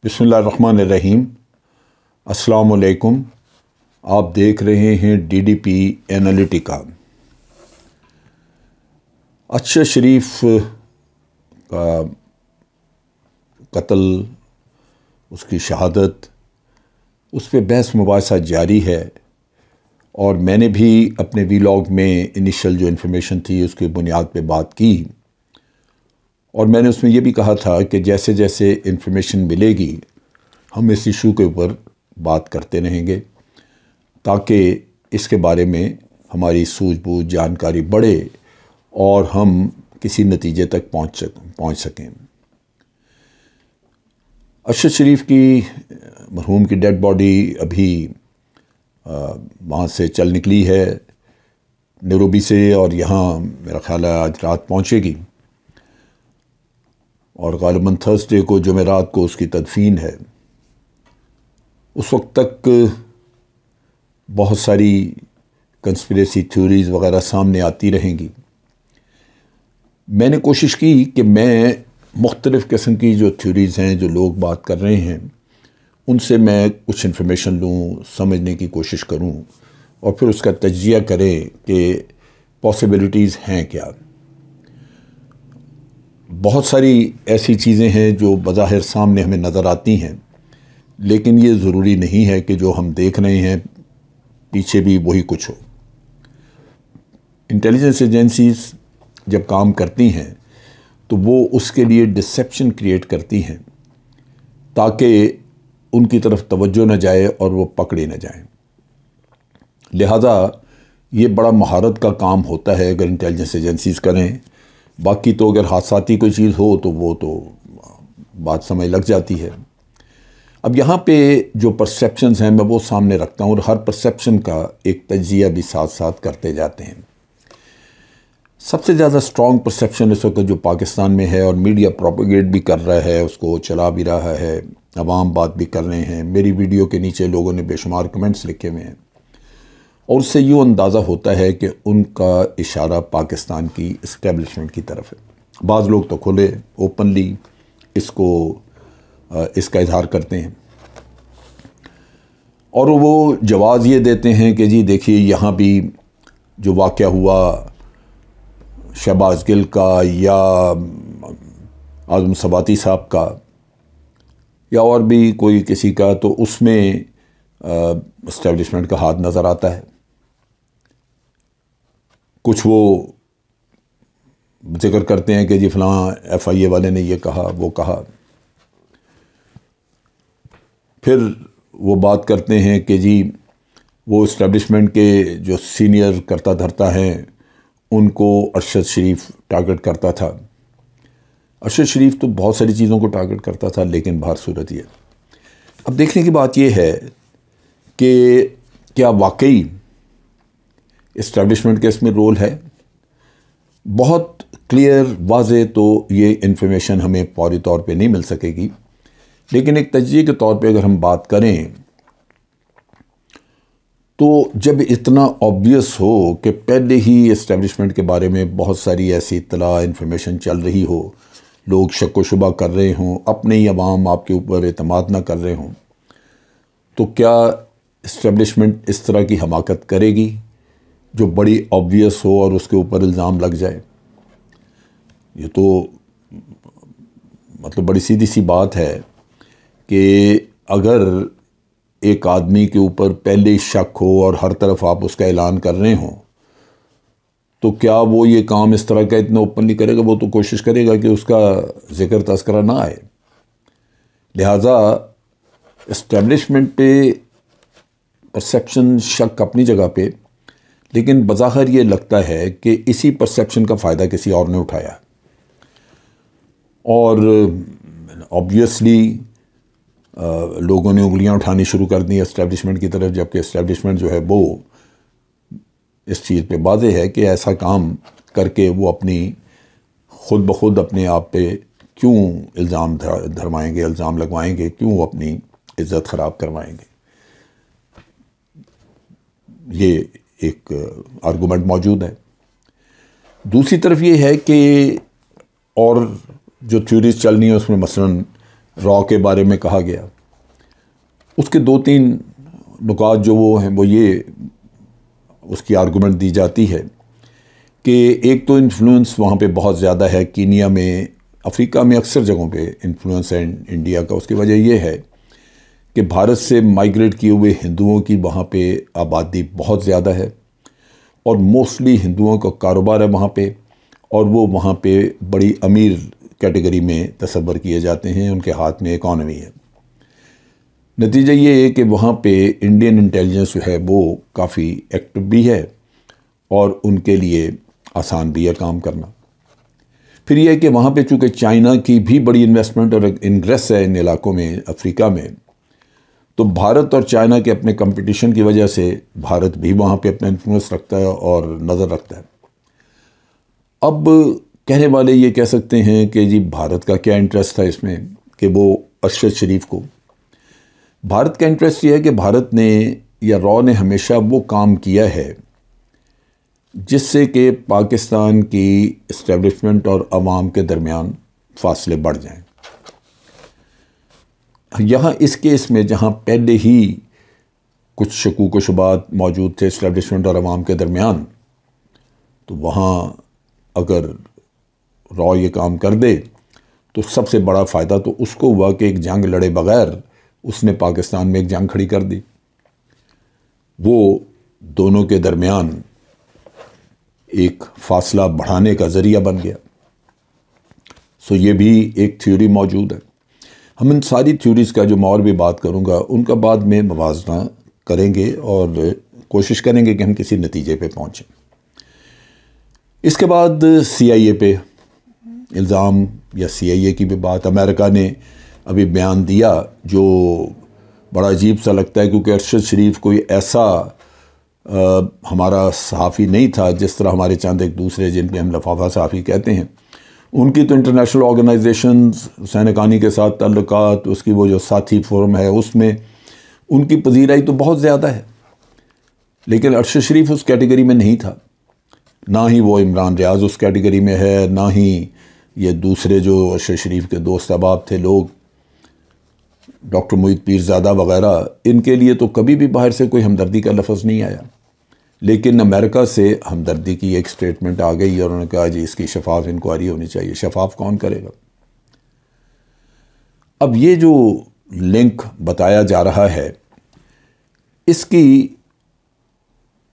बिस्मिल्लाहिर्रहमानिर्रहीम। अस्सलाम वालेकुम। आप देख रहे हैं DDP एनालिटिका। अरशद शरीफ का कत्ल, उसकी शहादत, उस पर बहस मुबासा जारी है और मैंने भी अपने वीलॉग में इनिशियल जो इन्फॉर्मेशन थी उसकी बुनियाद पे बात की और मैंने उसमें यह भी कहा था कि जैसे जैसे इन्फॉर्मेशन मिलेगी हम इस इशू के ऊपर बात करते रहेंगे ताकि इसके बारे में हमारी सूझबूझ जानकारी बढ़े और हम किसी नतीजे तक पहुंच सकें। अरशद शरीफ की मरहूम की डेड बॉडी अभी वहाँ से चल निकली है नैरोबी से और यहाँ मेरा ख्याल है आज रात पहुँचेगी और ग़ालिबन थर्सडे को जुमेरात को उसकी तदफीन है। उस वक्त तक बहुत सारी कंस्पिरेसी थ्योरीज़ वगैरह सामने आती रहेंगी। मैंने कोशिश की कि मैं मुख्तलिफ़ किस्म की जो थ्योरीज़ हैं, जो लोग बात कर रहे हैं, उनसे मैं कुछ इन्फॉर्मेशन लूँ, समझने की कोशिश करूँ और फिर उसका तज्ज़िया करें कि पॉसिबिलिटीज़ हैं क्या। बहुत सारी ऐसी चीज़ें हैं जो बज़ाहिर सामने हमें नज़र आती हैं, लेकिन ये ज़रूरी नहीं है कि जो हम देख रहे हैं पीछे भी वही कुछ हो। इंटेलिजेंस एजेंसीज़ जब काम करती हैं तो वो उसके लिए डिसेप्शन क्रिएट करती हैं ताकि उनकी तरफ तवज्जो न जाए और वो पकड़े न जाएं। लिहाजा ये बड़ा महारत का काम होता है अगर इंटेलिजेंस एजेंसीज़ करें। बाकी तो अगर हादसाती कोई चीज़ हो तो वो तो बात समय लग जाती है। अब यहाँ पे जो परसेप्शंस हैं मैं वो सामने रखता हूँ और हर परसेप्शन का एक तज्ज़िया भी साथ साथ करते जाते हैं। सबसे ज़्यादा स्ट्रॉन्ग परसेप्शन इस वक्त जो पाकिस्तान में है और मीडिया प्रोपेगेट भी कर रहा है, उसको चला भी रहा है, अवाम बात भी कर रहे हैं, मेरी वीडियो के नीचे लोगों ने बेशुमार कमेंट्स लिखे हुए हैं और उससे यूँ अंदाज़ा होता है कि उनका इशारा पाकिस्तान की इस्टेब्लिशमेंट की तरफ है। बाज़ लोग तो खुले ओपनली इसका इजहार करते हैं और वो जवाब ये देते हैं कि जी देखिए यहाँ भी जो वाक़या हुआ शहबाज गिल का या आज़म सबाती साहब का या और भी कोई किसी का, तो उसमें इस्टेब्लिशमेंट का हाथ नज़र आता है। कुछ वो जिक्र करते हैं कि जी फ़लाँ FIA वाले ने ये कहा वो कहा, फिर वो बात करते हैं कि जी वो इस्टेब्लिशमेंट के जो सीनियर करता धरता हैं उनको अरशद शरीफ टारगेट करता था। अरशद शरीफ तो बहुत सारी चीज़ों को टारगेट करता था, लेकिन बाहर सूरत ये अब देखने की बात यह है कि क्या वाकई इस्टेब्लिशमेंट का इसमें रोल है। बहुत क्लियर वाज़े तो ये इन्फॉर्मेशन हमें फौरी तौर पे नहीं मिल सकेगी, लेकिन एक तज्ज़िये के तौर पे अगर हम बात करें तो जब इतना ऑब्वियस हो कि पहले ही इस्टेब्लिशमेंट के बारे में बहुत सारी ऐसी इत्तला इन्फॉर्मेशन चल रही हो, लोग शक व शुबा कर रहे हों, अपने ही अवाम आपके ऊपर एतमाद ना कर रहे हों, तो क्या इस्टेब्लिशमेंट इस तरह की हमाकत करेगी जो बड़ी ऑब्वियस हो और उसके ऊपर इल्ज़ाम लग जाए? ये तो मतलब बड़ी सीधी सी बात है कि अगर एक आदमी के ऊपर पहले ही शक हो और हर तरफ आप उसका ऐलान कर रहे हों, तो क्या वो ये काम इस तरह का इतना ओपनली करेगा? वो तो कोशिश करेगा कि उसका जिक्र तस्करा ना आए। लिहाजा इस्टेब्लिशमेंट पे परसेप्शन शक अपनी जगह पे, लेकिन बज़ाहिर ये लगता है कि इसी परसेप्शन का फ़ायदा किसी और ने उठाया और ऑब्वियसली लोगों ने उंगलियां उठानी शुरू कर दी इस्टेब्लिशमेंट की तरफ, जबकि इस्टेब्लिशमेंट जो है वो इस चीज़ पे वाज़ेह है कि ऐसा काम करके वो अपनी खुद ब खुद अपने आप पे क्यों इल्ज़ाम धरवाएंगे, इल्ज़ाम लगवाएंगे, क्यों अपनी इज़्ज़त ख़राब करवाएंगे। ये एक आर्गूमेंट मौजूद है। दूसरी तरफ ये है कि और जो थ्योरीज चल रही हैं उसमें मसलन रॉ के बारे में कहा गया। उसके 2-3 नुकात जो वो हैं वो ये उसकी आर्गुमेंट दी जाती है कि एक तो इन्फ्लुएंस वहाँ पे बहुत ज़्यादा है, कीनिया में, अफ्रीका में अक्सर जगहों पे इन्फ्लुएंस है इंडिया का। उसकी वजह ये है कि भारत से माइग्रेट किए हुए हिंदुओं की वहाँ पे आबादी बहुत ज़्यादा है और मोस्टली हिंदुओं का कारोबार है वहाँ पे, और वो वहाँ पे बड़ी अमीर कैटेगरी में तस्वर किए जाते हैं, उनके हाथ में इकॉनमी है। नतीजा ये है कि वहाँ पे इंडियन इंटेलिजेंस जो है वो काफ़ी एक्टिव भी है और उनके लिए आसान भी है काम करना। फिर यह है कि वहाँ पे चूँकि चाइना की भी बड़ी इन्वेस्टमेंट और इंग्रेस है इन इलाकों में, अफ्रीका में, तो भारत और चाइना के अपने कंपटीशन की वजह से भारत भी वहाँ पे अपना इन्फ्लुएंस रखता है और नज़र रखता है। अब कहने वाले ये कह सकते हैं कि जी भारत का क्या इंटरेस्ट था इसमें कि वो अरशद शरीफ को, भारत का इंटरेस्ट ये है कि भारत ने या रॉ ने हमेशा वो काम किया है जिससे कि पाकिस्तान की इस्टेब्लिशमेंट और अवाम के दरमियान फासले बढ़ जाएं। यहाँ इस केस में जहाँ पहले ही कुछ शकूक व शुबात मौजूद थे इस्टेब्लिशमेंट और अवाम के दरमियान, तो वहाँ अगर रॉ ये काम कर दे तो सबसे बड़ा फ़ायदा तो उसको हुआ कि एक जंग लड़े बग़ैर उसने पाकिस्तान में एक जंग खड़ी कर दी। वो दोनों के दरमियान एक फ़ासला बढ़ाने का ज़रिया बन गया। सो ये भी एक थ्योरी मौजूद है। हम इन सारी थ्योरीज़ का जो मैं और भी बात करूँगा उनका बाद में मवाजना करेंगे और कोशिश करेंगे कि हम किसी नतीजे पे पहुँचें। इसके बाद CIA पे इल्ज़ाम या CIA की भी बात, अमेरिका ने अभी बयान दिया जो बड़ा अजीब सा लगता है, क्योंकि अरशद शरीफ कोई ऐसा हमारा सहाफ़ी नहीं था जिस तरह हमारे चंद एक दूसरे जिन पे हम लफाफा सहाफ़ी कहते हैं। उनकी तो इंटरनेशनल ऑर्गेनाइजेशंस, हुसैन हक्कानी के साथ ताल्लुकात, उसकी वो जो साथी फोरम है उसमें उनकी पजीराई तो बहुत ज़्यादा है, लेकिन अरशद शरीफ उस कैटेगरी में नहीं था। ना ही वो इमरान रियाज उस कैटेगरी में है, ना ही ये दूसरे जो अरशद शरीफ के दोस्त अहबाब थे लोग, डॉक्टर मोहित पीरज़ादा वग़ैरह, इनके लिए तो कभी भी बाहर से कोई हमदर्दी का लफ्ज़ नहीं आया। लेकिन अमेरिका से हमदर्दी की एक स्टेटमेंट आ गई और उन्होंने कहा जी इसकी शफाफ इंक्वायरी होनी चाहिए। शफाफ कौन करेगा? अब ये जो लिंक बताया जा रहा है इसकी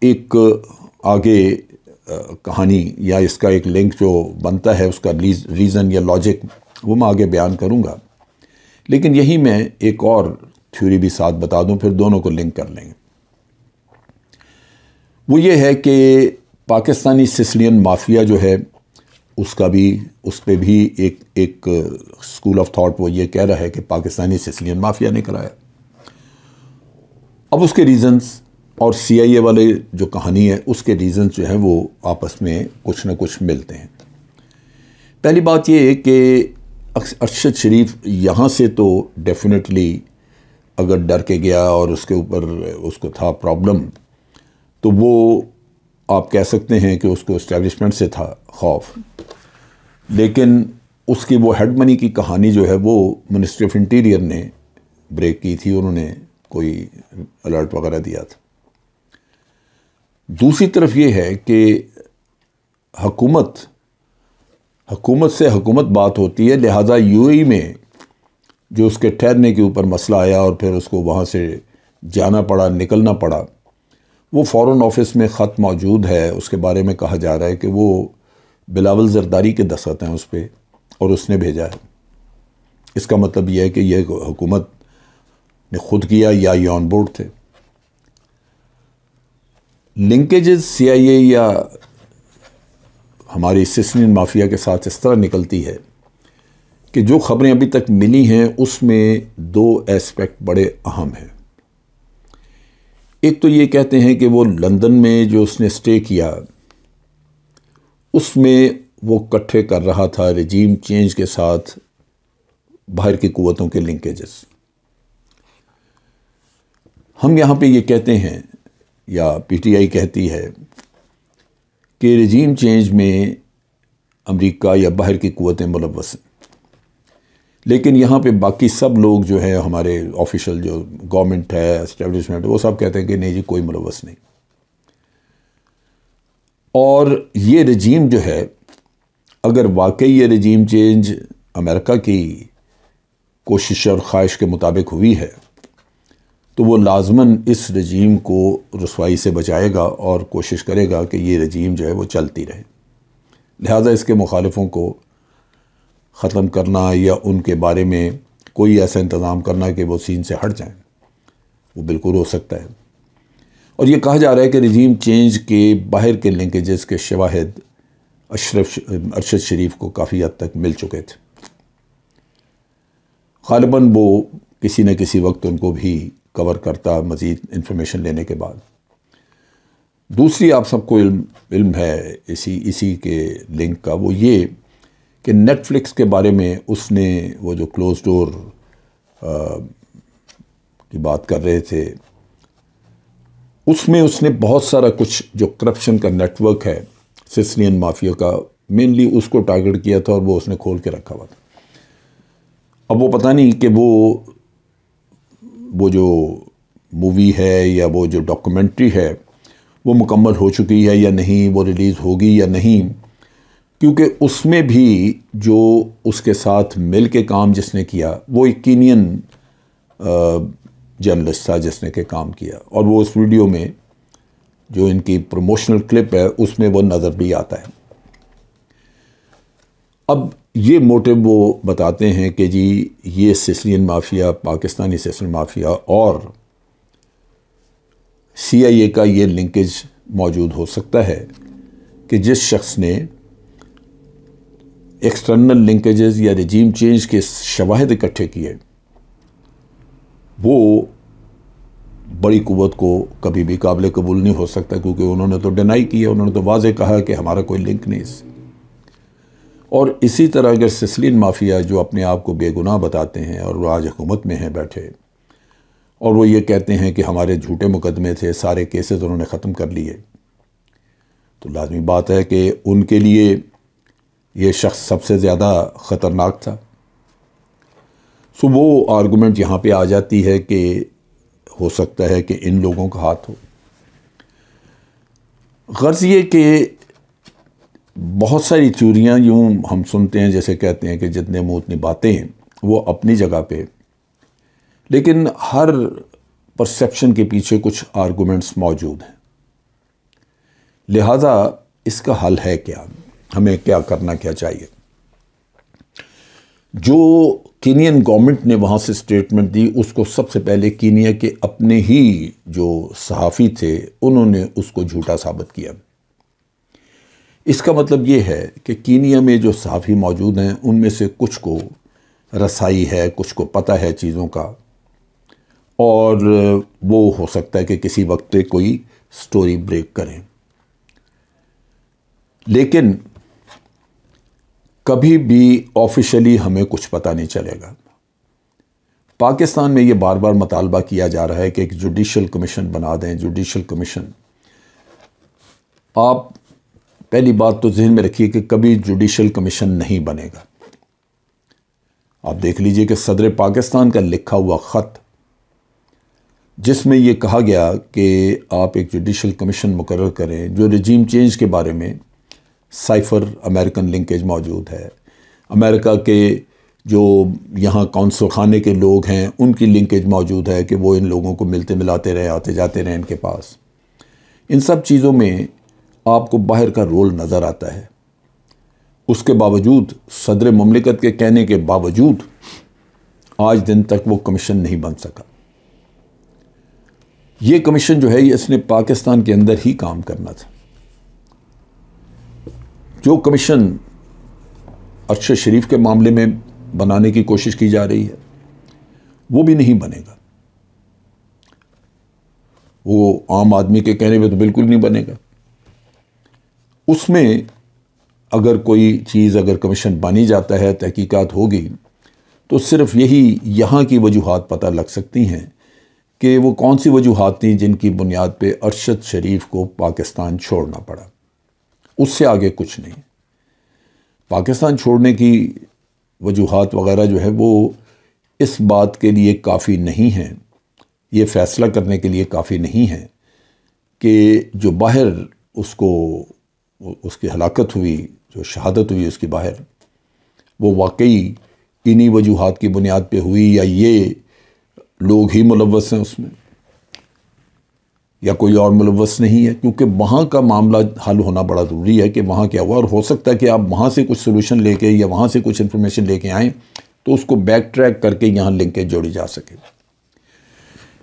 एक आगे कहानी या इसका एक लिंक जो बनता है उसका रीज़न या लॉजिक वो मैं आगे बयान करूँगा, लेकिन यही मैं एक और थ्योरी भी साथ बता दूँ, फिर दोनों को लिंक कर लेंगे। वो ये है कि पाकिस्तानी सिसिलियन माफिया जो है उसका भी, उस पर भी एक स्कूल ऑफ थॉट वो ये कह रहा है कि पाकिस्तानी सिसिलियन माफिया ने कराया। अब उसके रीज़न्स और CIA वाले जो कहानी है उसके रीज़न्स जो हैं वो आपस में कुछ ना कुछ मिलते हैं। पहली बात ये है कि अरशद शरीफ यहाँ से तो डेफिनेटली अगर डर के गया और उसके ऊपर उसको था प्रॉब्लम, तो वो आप कह सकते हैं कि उसको इस्टेब्लिशमेंट से था खौफ, लेकिन उसकी वो हेड मनी की कहानी जो है वो मिनिस्ट्री ऑफ इंटीरियर ने ब्रेक की थी, उन्होंने कोई अलर्ट वगैरह दिया था। दूसरी तरफ ये है कि हुकूमत से हुकूमत बात होती है, लिहाजा UAE में जो उसके ठहरने के ऊपर मसला आया और फिर उसको वहाँ से जाना पड़ा, निकलना पड़ा, वो फ़ॉरेन ऑफिस में ख़त मौजूद है, उसके बारे में कहा जा रहा है कि वो बिलावल ज़रदारी के दस्तखत हैं उस पर और उसने भेजा है। इसका मतलब यह है कि यह हुकूमत ने खुद किया या ये ऑन बोर्ड थे। लिंकेजेस CIA या हमारी सिसिलियन माफिया के साथ इस तरह निकलती है कि जो ख़बरें अभी तक मिली हैं उसमें 2 एस्पेक्ट बड़े अहम हैं। एक तो ये कहते हैं कि वो लंदन में जो उसने स्टे किया उसमें वो इकट्ठे कर रहा था रिजीम चेंज के साथ बाहर की कुव्वतों के लिंकेजेस। हम यहाँ पे ये कहते हैं या PTI कहती है कि रिजीम चेंज में अमेरिका या बाहर की कुव्वतें मुलव्वस हैं, लेकिन यहाँ पे बाकी सब लोग जो है, हमारे ऑफिशियल जो गवर्नमेंट है, एस्टेब्लिशमेंट, वो सब कहते हैं कि नहीं जी, कोई मुलव्वस नहीं। और ये रजीम जो है, अगर वाकई ये रजीम चेंज अमेरिका की कोशिश और ख्वाहिश के मुताबिक हुई है, तो वो लाजमन इस रजीम को रुसवाई से बचाएगा और कोशिश करेगा कि ये रजीम जो है वो चलती रहे। लिहाजा इसके मुखालिफों को ख़त्म करना या उनके बारे में कोई ऐसा इंतज़ाम करना कि वो सीन से हट जाएं, वो बिल्कुल हो सकता है। और ये कहा जा रहा है कि रजीम चेंज के बाहर के लिंकेजेस के शवाहिद अरशद शरीफ को काफ़ी हद तक मिल चुके थे। ग़ालिबन वो किसी न किसी वक्त उनको भी कवर करता मज़ीद इंफॉर्मेशन लेने के बाद। दूसरी आप सबको इल्म है इसी के लिंक का, वो ये कि नेटफ्लिक्स के बारे में उसने वो जो क्लोज डोर की बात कर रहे थे, उसमें उसने बहुत सारा कुछ जो करप्शन का नेटवर्क है सिसिलियन माफिया का, मेनली उसको टारगेट किया था और वो उसने खोल के रखा हुआ था। अब वो पता नहीं कि वो जो मूवी है या वो जो डॉक्यूमेंट्री है वो मुकम्मल हो चुकी है या नहीं, वो रिलीज़ होगी या नहीं, क्योंकि उसमें भी जो उसके साथ मिल के काम जिसने किया वो एक कीनियन जर्नलिस्ट था जिसने के काम किया, और वो उस वीडियो में जो इनकी प्रमोशनल क्लिप है उसमें वो नज़र भी आता है। अब ये मोटिव वो बताते हैं कि जी ये Sicilian mafia, Pakistani Sicilian mafia और CIA का ये लिंकेज मौजूद हो सकता है कि जिस शख्स ने एक्सटर्नल लिंकेजेस या रजीम चेंज के शवाहिद इकट्ठे किए, वो बड़ी कुव्वत को कभी भी काबिल कबूल नहीं हो सकता, क्योंकि उन्होंने तो डिनाई किया, उन्होंने तो वाज़े कहा कि हमारा कोई लिंक नहीं इससे। और इसी तरह अगर सिसिलियन माफिया जो अपने आप को बेगुनाह बताते हैं और वो आज हुकूमत में हैं बैठे, और वो ये कहते हैं कि हमारे झूठे मुकदमे थे, सारे केसेस उन्होंने ख़त्म कर लिए, तो लाजमी बात है कि उनके लिए ये शख्स सबसे ज़्यादा ख़तरनाक था। सो वो आर्गूमेंट यहाँ पे आ जाती है कि हो सकता है कि इन लोगों का हाथ हो। गर्ज ये कि बहुत सारी थ्योरियाँ यूँ हम सुनते हैं, जैसे कहते हैं कि जितने मुँह उतनी बातें, वो अपनी जगह पे, लेकिन हर परसेप्शन के पीछे कुछ आर्गूमेंट्स मौजूद हैं। लिहाजा इसका हल है क्या, हमें क्या करना क्या चाहिए। जो कीनियन गवर्नमेंट ने वहाँ से स्टेटमेंट दी, उसको सबसे पहले कीनिया के अपने ही जो सहाफ़ी थे उन्होंने उसको झूठा साबित किया। इसका मतलब ये है कि कीनिया में जो सहाफ़ी मौजूद हैं उनमें से कुछ को रसाई है, कुछ को पता है चीज़ों का, और वो हो सकता है कि किसी वक्त पे कोई स्टोरी ब्रेक करें, लेकिन कभी भी ऑफिशियली हमें कुछ पता नहीं चलेगा। पाकिस्तान में ये बार बार मुतालबा किया जा रहा है कि एक जुडिशल कमीशन बना दें, जुडिशल कमीशन। आप पहली बात तो जहन में रखिए कि कभी जुडिशल कमीशन नहीं बनेगा। आप देख लीजिए कि सदर पाकिस्तान का लिखा हुआ ख़त जिसमें यह कहा गया कि आप एक जुडिशल कमीशन मुकर्रर करें, जो रजीम चेंज के बारे में साइफर अमेरिकन लिंकेज मौजूद है, अमेरिका के जो यहाँ कौंसल खाने के लोग हैं उनकी लिंकेज मौजूद है कि वो इन लोगों को मिलते मिलाते रहे, आते जाते रहे इनके पास। इन सब चीज़ों में आपको बाहर का रोल नज़र आता है। उसके बावजूद, सदर मुमलिकत के कहने के बावजूद, आज दिन तक वो कमीशन नहीं बन सका। ये कमीशन जो है इसने पाकिस्तान के अंदर ही काम करना था। जो कमीशन अरशद शरीफ के मामले में बनाने की कोशिश की जा रही है वो भी नहीं बनेगा। वो आम आदमी के कहने पे तो बिल्कुल नहीं बनेगा। उसमें अगर कोई चीज़, अगर कमीशन बनी जाता है, तहकीकात होगी, तो सिर्फ यही यहाँ की वजूहात पता लग सकती हैं कि वो कौन सी वजूहात थी जिनकी बुनियाद पे अरशद शरीफ को पाकिस्तान छोड़ना पड़ा। उससे आगे कुछ नहीं। पाकिस्तान छोड़ने की वजूहात वगैरह जो है वो इस बात के लिए काफ़ी नहीं हैं, ये फ़ैसला करने के लिए काफ़ी नहीं है कि जो बाहर उसको उसकी हलाकत हुई, जो शहादत हुई उसकी बाहर, वो वाकई इन्हीं वजूहात की बुनियाद पे हुई या ये लोग ही मुलव्वस हैं उसमें या कोई और मुलव्वस नहीं है। क्योंकि वहाँ का मामला हल होना बड़ा ज़रूरी है कि वहाँ क्या हुआ, और हो सकता है कि आप वहाँ से कुछ सोल्यूशन लेके या वहाँ से कुछ इन्फॉर्मेशन लेके आएँ तो उसको बैक ट्रैक करके यहाँ लिंकेज जोड़ी जा सके।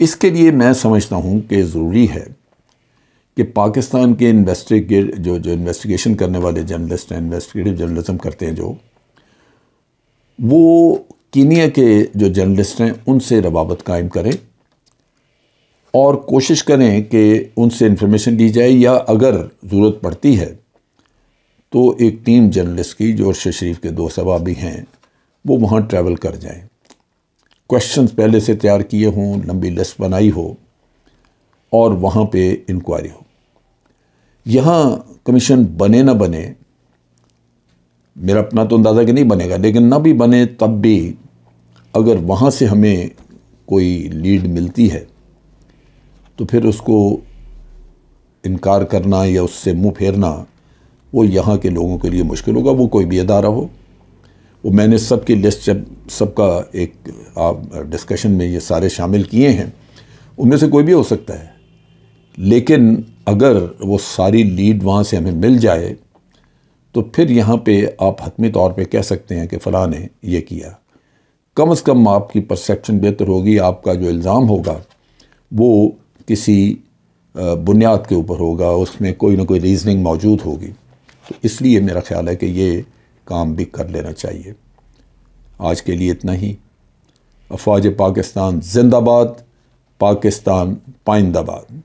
इसके लिए मैं समझता हूँ कि ज़रूरी है कि पाकिस्तान के जो इन्वेस्टिगेशन करने वाले जर्नलिस्ट हैं, इन्वेस्टिगेटिव जर्नलिज्म करते हैं, जो वो कीनिया के जो जर्नलिस्ट हैं उनसे रवाबत कायम करें और कोशिश करें कि उनसे इन्फॉर्मेशन ली जाए, या अगर ज़रूरत पड़ती है तो एक टीम जर्नलिस्ट की, जो अरशद शरीफ के दोस्त अहबाब भी हैं, वो वहाँ ट्रैवल कर जाएं, क्वेश्चंस पहले से तैयार किए हों, लंबी लिस्ट बनाई हो और वहाँ पे इंक्वायरी हो। यहाँ कमीशन बने ना बने, मेरा अपना तो अंदाज़ा कि नहीं बनेगा, लेकिन ना भी बने तब भी अगर वहाँ से हमें कोई लीड मिलती है तो फिर उसको इनकार करना या उससे मुंह फेरना वो यहाँ के लोगों के लिए मुश्किल होगा, वो कोई भी अदारा हो। वो मैंने सबकी लिस्ट जब सबका एक डिस्कशन में ये सारे शामिल किए हैं, उनमें से कोई भी हो सकता है, लेकिन अगर वो सारी लीड वहाँ से हमें मिल जाए तो फिर यहाँ पे आप हतमी तौर पे कह सकते हैं कि फ़लाँ ने ये किया। कम से कम आपकी परसेप्शन बेहतर होगी, आपका जो इल्ज़ाम होगा वो किसी बुनियाद के ऊपर होगा, उसमें कोई ना कोई रीज़निंग मौजूद होगी। तो इसलिए मेरा ख़्याल है कि ये काम भी कर लेना चाहिए। आज के लिए इतना ही। अफ़वाज पाकिस्तान जिंदाबाद, पाकिस्तान पाइंदाबाद।